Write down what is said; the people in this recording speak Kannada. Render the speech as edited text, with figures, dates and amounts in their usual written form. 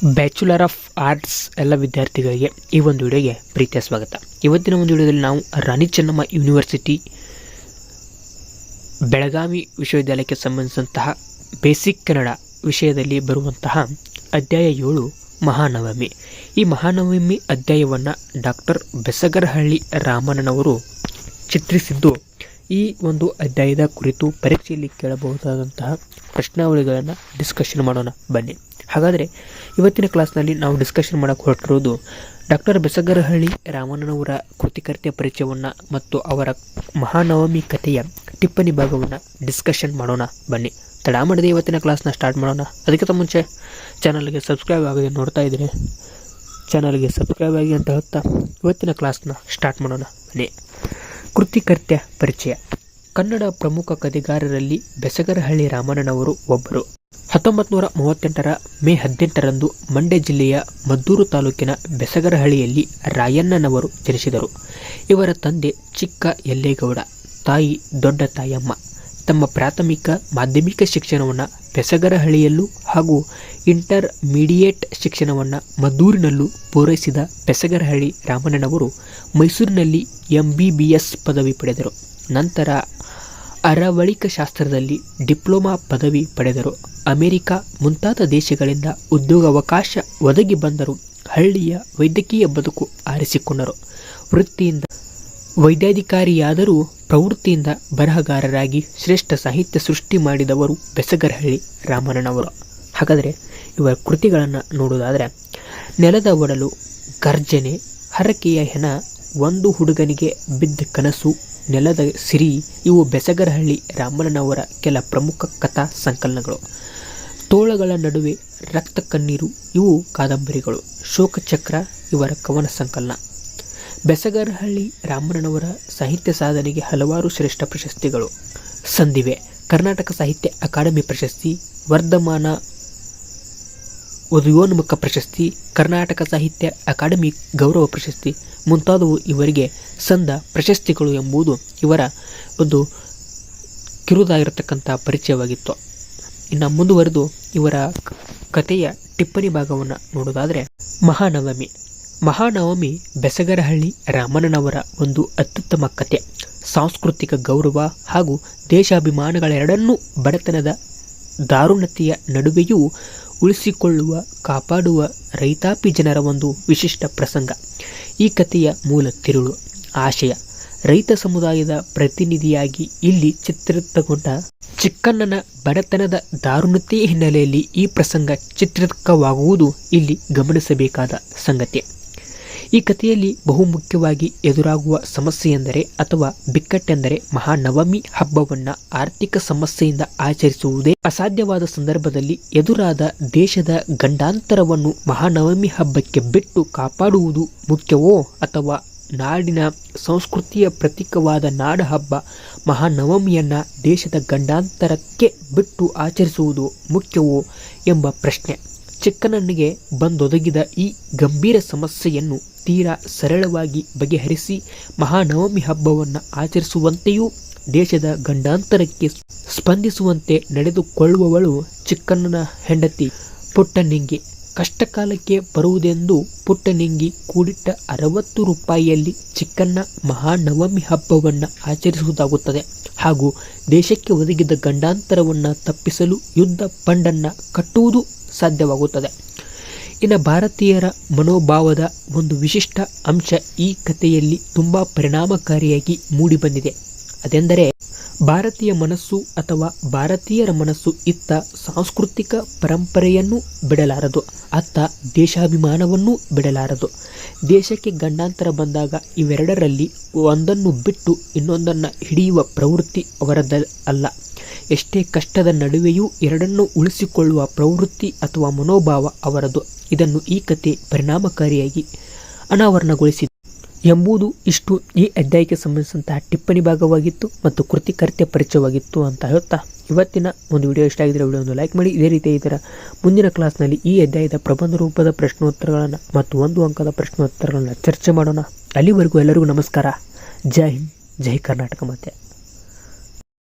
ಬ್ಯಾಚುಲರ್ ಆಫ್ ಆರ್ಟ್ಸ್ ಎಲ್ಲ ವಿದ್ಯಾರ್ಥಿಗಳಿಗೆ ಈ ಒಂದು ವಿಡಿಯೋಗೆ ಪ್ರೀತಿಯ ಸ್ವಾಗತ. ಇವತ್ತಿನ ಒಂದು ವಿಡಿಯೋದಲ್ಲಿ ನಾವು ರಾಣಿ ಚೆನ್ನಮ್ಮ ಯೂನಿವರ್ಸಿಟಿ ಬೆಳಗಾವಿ ವಿಶ್ವವಿದ್ಯಾಲಯಕ್ಕೆ ಸಂಬಂಧಿಸಿದಂತಹ ಬೇಸಿಕ್ ಕನ್ನಡ ವಿಷಯದಲ್ಲಿ ಬರುವಂತಹ ಅಧ್ಯಾಯ 7 ಮಹಾನವಮಿ. ಈ ಮಹಾನವಮಿ ಅಧ್ಯಾಯವನ್ನು ಡಾಕ್ಟರ್ ಬೆಸಗರಹಳ್ಳಿ ರಾಮಣ್ಣನವರು ಚಿತ್ರಿಸಿದ್ದು. ಈ ಒಂದು ಅಧ್ಯಾಯದ ಕುರಿತು ಪರೀಕ್ಷೆಯಲ್ಲಿ ಕೇಳಬಹುದಾದಂತಹ ಪ್ರಶ್ನಾವಳಿಗಳನ್ನು ಡಿಸ್ಕಷನ್ ಮಾಡೋಣ ಬನ್ನಿ. ಹಾಗಾದರೆ ಇವತ್ತಿನ ಕ್ಲಾಸ್ನಲ್ಲಿ ನಾವು ಡಿಸ್ಕಷನ್ ಮಾಡೋಕ್ಕೆ ಹೊರಟಿರೋದು ಡಾಕ್ಟರ್ ಬೆಸಗರಹಳ್ಳಿ ರಾಮಣ್ಣನವರ ಕೃತಿಕರ್ತೆಯ ಪರಿಚಯವನ್ನು ಮತ್ತು ಅವರ ಮಹಾನವಮಿ ಕಥೆಯ ಟಿಪ್ಪಣಿ ಭಾಗವನ್ನು ಡಿಸ್ಕಷನ್ ಮಾಡೋಣ ಬನ್ನಿ. ತಡ ಮಾಡದೆ ಇವತ್ತಿನ ಕ್ಲಾಸ್ನ ಸ್ಟಾರ್ಟ್ ಮಾಡೋಣ. ಅದಕ್ಕಿಂತ ಮುಂಚೆ ಚಾನಲ್ಗೆ ಸಬ್ಸ್ಕ್ರೈಬ್ ಆಗಿ ನೋಡ್ತಾ ಇದ್ದೀನಿ, ಚಾನಲ್ಗೆ ಸಬ್ಸ್ಕ್ರೈಬ್ ಆಗಿ ಅಂತ ಹೇಳ್ತಾ ಇವತ್ತಿನ ಕ್ಲಾಸ್ನ ಸ್ಟಾರ್ಟ್ ಮಾಡೋಣ ಬನ್ನಿ. ಕೃತಿಕರ್ತೆಯ ಪರಿಚಯ. ಕನ್ನಡ ಪ್ರಮುಖ ಕಥೆಗಾರರಲ್ಲಿ ಬೆಸಗರಹಳ್ಳಿ ರಾಮಣ್ಣನವರು ಒಬ್ಬರು. 1938 ಮೇ 18ರಂದು ಮಂಡ್ಯ ಜಿಲ್ಲೆಯ ಮದ್ದೂರು ತಾಲೂಕಿನ ಬೆಸಗರಹಳ್ಳಿಯಲ್ಲಿ ರಾಯಣ್ಣನವರು ಜನಿಸಿದರು. ಇವರ ತಂದೆ ಚಿಕ್ಕ ಯಲ್ಲೇಗೌಡ, ತಾಯಿ ದೊಡ್ಡ ತಾಯಮ್ಮ. ತಮ್ಮ ಪ್ರಾಥಮಿಕ ಮಾಧ್ಯಮಿಕ ಶಿಕ್ಷಣವನ್ನು ಬೆಸಗರಹಳ್ಳಿಯಲ್ಲೂ ಹಾಗೂ ಇಂಟರ್ಮೀಡಿಯೇಟ್ ಶಿಕ್ಷಣವನ್ನು ಮದ್ದೂರಿನಲ್ಲೂ ಪೂರೈಸಿದ ಬೆಸಗರಹಳ್ಳಿ ರಾಮಣ್ಣನವರು ಮೈಸೂರಿನಲ್ಲಿ MBBS ಪದವಿ ಪಡೆದರು. ನಂತರ ಅರವಳಿಕ ಶಾಸ್ತ್ರದಲ್ಲಿ ಡಿಪ್ಲೊಮಾ ಪದವಿ ಪಡೆದರು. ಅಮೆರಿಕ ಮುಂತಾದ ದೇಶಗಳಿಂದ ಉದ್ಯೋಗಾವಕಾಶ ಒದಗಿ ಬಂದರೂ ಹಳ್ಳಿಯ ವೈದ್ಯಕೀಯ ಬದುಕು ಆರಿಸಿಕೊಂಡರು. ವೃತ್ತಿಯಿಂದ ವೈದ್ಯಾಧಿಕಾರಿಯಾದರೂ ಪ್ರವೃತ್ತಿಯಿಂದ ಬರಹಗಾರರಾಗಿ ಶ್ರೇಷ್ಠ ಸಾಹಿತ್ಯ ಸೃಷ್ಟಿ ಮಾಡಿದವರು ಬೆಸಗರಹಳ್ಳಿ ರಾಮಣ್ಣನವರು. ಹಾಗಾದರೆ ಇವರ ಕೃತಿಗಳನ್ನು ನೋಡುವುದಾದರೆ ನೆಲದ ಒಡಲು, ಗರ್ಜನೆ, ಹರಕೆಯ ಹೆಣ, ಒಂದು ಹುಡುಗನಿಗೆ ಬಿದ್ದ ಕನಸು, ನೆಲದ ಸಿರಿ ಇವು ಬೆಸಗರಹಳ್ಳಿ ರಾಮಣ್ಣನವರ ಕೆಲ ಪ್ರಮುಖ ಕಥಾ ಸಂಕಲನಗಳು. ತೋಳಗಳ ನಡುವೆ, ರಕ್ತ ಕಣ್ಣೀರು ಇವು ಕಾದಂಬರಿಗಳು. ಶೋಕಚಕ್ರ ಇವರ ಕವನ ಸಂಕಲನ. ಬೆಸಗರಹಳ್ಳಿ ರಾಮಣ್ಣನವರ ಸಾಹಿತ್ಯ ಸಾಧನೆಗೆ ಹಲವಾರು ಶ್ರೇಷ್ಠ ಪ್ರಶಸ್ತಿಗಳು ಸಂದಿವೆ. ಕರ್ನಾಟಕ ಸಾಹಿತ್ಯ ಅಕಾಡೆಮಿ ಪ್ರಶಸ್ತಿ, ವರ್ಧಮಾನ ಉದಯೋನ್ಮುಖ ಪ್ರಶಸ್ತಿ, ಕರ್ನಾಟಕ ಸಾಹಿತ್ಯ ಅಕಾಡೆಮಿ ಗೌರವ ಪ್ರಶಸ್ತಿ ಮುಂತಾದವು ಇವರಿಗೆ ಸಂದ ಪ್ರಶಸ್ತಿಗಳು ಎಂಬುದು ಇವರ ಒಂದು ಕಿರುದಾಗಿರತಕ್ಕಂಥ ಪರಿಚಯವಾಗಿತ್ತು. ಇನ್ನು ಮುಂದುವರೆದು ಇವರ ಕಥೆಯ ಟಿಪ್ಪಣಿ ಭಾಗವನ್ನು ನೋಡೋದಾದರೆ ಮಹಾನವಮಿ. ಮಹಾನವಮಿ ಬೆಸಗರಹಳ್ಳಿ ರಾಮಣ್ಣನವರ ಒಂದು ಅತ್ಯುತ್ತಮ ಕಥೆ. ಸಾಂಸ್ಕೃತಿಕ ಗೌರವ ಹಾಗೂ ದೇಶಾಭಿಮಾನಗಳೆರಡನ್ನೂ ಬಡತನದ ದಾರುಣತೆಯ ನಡುವೆಯೂ ಉಳಿಸಿಕೊಳ್ಳುವ, ಕಾಪಾಡುವ ರೈತಾಪಿ ಜನರ ಒಂದು ವಿಶಿಷ್ಟ ಪ್ರಸಂಗ. ಈ ಕಥೆಯ ಮೂಲ ತಿರುಳು, ಆಶಯ. ರೈತ ಸಮುದಾಯದ ಪ್ರತಿನಿಧಿಯಾಗಿ ಇಲ್ಲಿ ಚಿತ್ರಿತಗೊಂಡ ಚಿಕ್ಕಣ್ಣನ ಬಡತನದ ದಾರುಣತೆಯ ಹಿನ್ನೆಲೆಯಲ್ಲಿ ಈ ಪ್ರಸಂಗ ಚಿತ್ರಿತವಾಗುವುದು ಇಲ್ಲಿ ಗಮನಿಸಬೇಕಾದ ಸಂಗತಿ. ಈ ಕಥೆಯಲ್ಲಿ ಬಹುಮುಖ್ಯವಾಗಿ ಎದುರಾಗುವ ಸಮಸ್ಯೆಯೆಂದರೆ ಅಥವಾ ಬಿಕ್ಕಟ್ಟೆಂದರೆ ಮಹಾನವಮಿ ಹಬ್ಬವನ್ನು ಆರ್ಥಿಕ ಸಮಸ್ಯೆಯಿಂದ ಆಚರಿಸುವುದೇ ಅಸಾಧ್ಯವಾದ ಸಂದರ್ಭದಲ್ಲಿ ಎದುರಾದ ದೇಶದ ಗಂಡಾಂತರವನ್ನು ಮಹಾನವಮಿ ಹಬ್ಬಕ್ಕೆ ಬಿಟ್ಟು ಕಾಪಾಡುವುದು ಮುಖ್ಯವೋ ಅಥವಾ ನಾಡಿನ ಸಂಸ್ಕೃತಿಯ ಪ್ರತೀಕವಾದ ನಾಡ ಹಬ್ಬ ಮಹಾನವಮಿಯನ್ನು ದೇಶದ ಗಂಡಾಂತರಕ್ಕೆ ಬಿಟ್ಟು ಆಚರಿಸುವುದು ಮುಖ್ಯವೋ ಎಂಬ ಪ್ರಶ್ನೆ. ಚಿಕ್ಕಣ್ಣನಿಗೆ ಬಂದೊದಗಿದ ಈ ಗಂಭೀರ ಸಮಸ್ಯೆಯನ್ನು ತೀರಾ ಸರಳವಾಗಿ ಬಗೆಹರಿಸಿ ಮಹಾನವಮಿ ಹಬ್ಬವನ್ನು ಆಚರಿಸುವಂತೆಯೂ ದೇಶದ ಗಂಡಾಂತರಕ್ಕೆ ಸ್ಪಂದಿಸುವಂತೆ ನಡೆದುಕೊಳ್ಳುವವಳು ಚಿಕ್ಕಣ್ಣನ ಹೆಂಡತಿ ಪುಟ್ಟನಿಂಗಿ. ಕಷ್ಟಕಾಲಕ್ಕೆ ಬರುವುದೆಂದು ಪುಟ್ಟನಿಂಗಿ ಕೂಡಿಟ್ಟ 60 ರೂಪಾಯಿಯಲ್ಲಿ ಚಿಕ್ಕಣ್ಣ ಮಹಾನವಮಿ ಹಬ್ಬವನ್ನು ಆಚರಿಸುವುದಾಗುತ್ತದೆ ಹಾಗೂ ದೇಶಕ್ಕೆ ಒದಗಿದ ಗಂಡಾಂತರವನ್ನು ತಪ್ಪಿಸಲು ಯುದ್ಧ ಫಂಡನ್ನು ಕಟ್ಟುವುದು ಸಾಧ್ಯವಾಗುತ್ತದೆ. ಇನ್ನು ಭಾರತೀಯರ ಮನೋಭಾವದ ಒಂದು ವಿಶಿಷ್ಟ ಅಂಶ ಈ ಕಥೆಯಲ್ಲಿ ತುಂಬ ಪರಿಣಾಮಕಾರಿಯಾಗಿ ಮೂಡಿಬಂದಿದೆ. ಅದೆಂದರೆ ಭಾರತೀಯ ಮನಸ್ಸು ಅಥವಾ ಭಾರತೀಯರ ಮನಸ್ಸು ಇತ್ತ ಸಾಂಸ್ಕೃತಿಕ ಪರಂಪರೆಯನ್ನು ಬಿಡಲಾರದು, ಅತ್ತ ದೇಶಾಭಿಮಾನವನ್ನೂ ಬಿಡಲಾರದು. ದೇಶಕ್ಕೆ ಗಂಡಾಂತರ ಬಂದಾಗ ಇವೆರಡರಲ್ಲಿ ಒಂದನ್ನು ಬಿಟ್ಟು ಇನ್ನೊಂದನ್ನು ಹಿಡಿಯುವ ಪ್ರವೃತ್ತಿ ಅವರದಲ್ಲ. ಎಷ್ಟೇ ಕಷ್ಟದ ನಡುವೆಯೂ ಎರಡನ್ನೂ ಉಳಿಸಿಕೊಳ್ಳುವ ಪ್ರವೃತ್ತಿ ಅಥವಾ ಮನೋಭಾವ ಅವರದು. ಇದನ್ನು ಈ ಕಥೆ ಪರಿಣಾಮಕಾರಿಯಾಗಿ ಅನಾವರಣಗೊಳಿಸಿದೆ ಎಂಬುದು ಇಷ್ಟು ಈ ಅಧ್ಯಾಯಕ್ಕೆ ಸಂಬಂಧಿಸಿದಂತಹ ಟಿಪ್ಪಣಿ ಭಾಗವಾಗಿತ್ತು ಮತ್ತು ಕೃತಿಕರ್ತೆಯ ಪರಿಚಯವಾಗಿತ್ತು ಅಂತ ಹೇಳ್ತಾ ಇವತ್ತಿನ ಒಂದು ವಿಡಿಯೋ ಇಷ್ಟ ಆಗಿದ್ದರೆ ವಿಡಿಯೋವನ್ನು ಲೈಕ್ ಮಾಡಿ. ಇದೇ ರೀತಿ ಇದರ ಮುಂದಿನ ಕ್ಲಾಸ್ನಲ್ಲಿ ಈ ಅಧ್ಯಾಯದ ಪ್ರಬಂಧ ರೂಪದ ಪ್ರಶ್ನೋತ್ತರಗಳನ್ನು ಮತ್ತು 1 ಅಂಕದ ಪ್ರಶ್ನೋತ್ತರಗಳನ್ನು ಚರ್ಚೆ ಮಾಡೋಣ. ಅಲ್ಲಿವರೆಗೂ ಎಲ್ಲರಿಗೂ ನಮಸ್ಕಾರ. ಜೈ ಹಿಂದ್, ಜೈ ಕರ್ನಾಟಕ ಮಾತೆ.